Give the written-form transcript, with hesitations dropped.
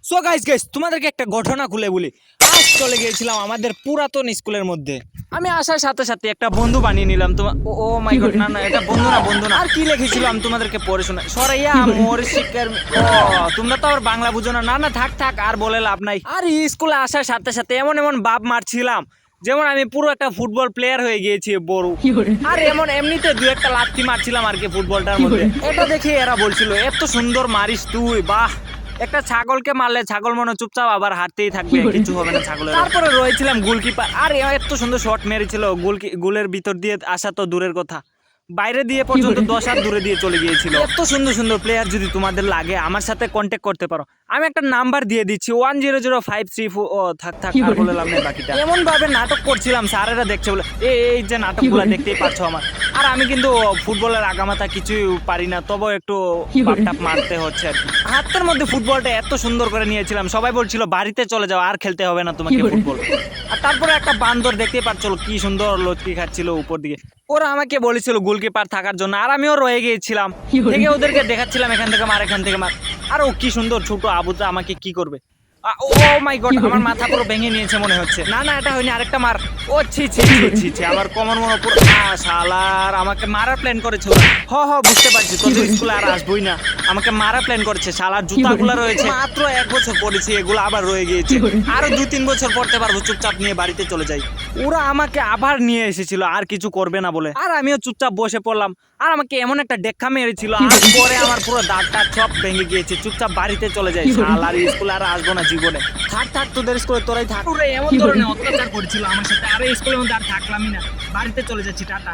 So guys তোমাদেরকে একটা ঘটনা খুলে বলি। আজ চলে গিয়েছিলাম আমাদের পুরাতন স্কুলের মধ্যে। আমি আসার সাথে সাথে একটা বন্ধু বানিয়ে নিলাম। তোমার ও মাই গড, না এটা বন্ধু না। আর কি লিখেছিলাম তোমাদেরকে পড়ে শোনা। সরাইয়া মোর শিকার। তোমরা তো আর বাংলা বুঝো না। না থাক আর বলে লাভ নাই। আর স্কুলে আসার সাথে সাথে এমন বাপ মারছিলাম যেমন আমি পুরো একটা ফুটবল প্লেয়ার হয়ে গিয়েছি বড়। আর এমনিতে দু একটা লাথি মারছিলাম আর কি ফুটবলটার মধ্যে। এটা দেখে এরা বলছিল এত সুন্দর মারিস তুই, বাহ। একটা ছাগলকে মারলে ছাগল মনে চুপচাপ আবার হাঁটতেই থাকবে, কিছু হবে না ছাগলের। তারপরে রয়েছিলাম গোলকিপার। আর এত সুন্দর শট মেরেছিল, গোলের ভিতর দিয়ে আসা তো দূরের কথা, বাইরে দিয়ে পর্যন্ত 10 হাত দূরে দিয়ে চলে গিয়েছিল। এত সুন্দর প্লেয়ার যদি তোমাদের লাগে আমার সাথে কন্ট্যাক্ট করতে পারো। আমি একটা নাম্বার দিয়ে দিচ্ছি 100534। ও থাক আর বললাম না বাকিটা। এমন ভাবে নাটক করছিলাম, স্যারেরা দেখছে বলে এই যে নাটকগুলো দেখতেই পাচ্ছ আমার। আর আমি কিন্তু ফুটবলের আগামাথা কিছুই পারি না, তবে একটু বাপটাপ মারতে হচ্ছে আর কি। হাতের মধ্যে ফুটবলটা এত সুন্দর করে নিয়েছিলাম, সবাই বলছিল বাড়িতে চলে যাও, আর খেলতে হবে না তোমাকে ফুটবল। আর তারপরে একটা বান্দর দেখতেই পাচ্ছ কি সুন্দর লটকি খাচ্ছিল উপর দিকে। ওরা আমাকে বলেছিল গোলকিপার থাকার জন্য, আর আমিও রয়ে গিয়েছিলাম। থেকে ওদেরকে দেখাচ্ছিলাম এখান থেকে মার এখান থেকে মার। আর ও কি সুন্দর ছোট আবুটা আমাকে কি করবে। ও মাই গড, আমার মাথা পুরো ভেঙে নিয়েছে মনে হচ্ছে। না এটা হয়নি, আরেকটা মার। ও ছি আমার কমন মনে পুরো শালার আমাকে মারার প্ল্যান করেছে ওরা। বুঝতে পারছি, তোদের স্কুলে আর আসবই না। আমাকে মারার প্ল্যান করেছে। শালার জুতাগুলো রয়েছে, মাত্র 1 বছর পড়েছি, এগুলো আবার রয়ে গিয়েছে। আরো 2-3 বছর পড়তে পারবো, চুপচাপ নিয়ে বাড়িতে চলে যাই। ওরা আমাকে আবার নিয়ে এসেছিল আর কিছু করবে না বলে, আর আমিও চুপচাপ বসে পড়লাম। আর আমাকে এমন একটা ডেক্কা মেরেছিল, আর পরে আমার পুরো দাঁতটা সব ভেঙে গিয়েছে। চুপচাপ বাড়িতে চলে যাই, শালার স্কুলে আর আসবো না জীবনে। থাক তোদের স্কুলে তোরাই থাক। এমন ধরনের অত্যাচার করছিল আমার সাথে, আর স্কুলের মধ্যে আর থাকলামই না, বাড়িতে চলে যাচ্ছি, টাটা।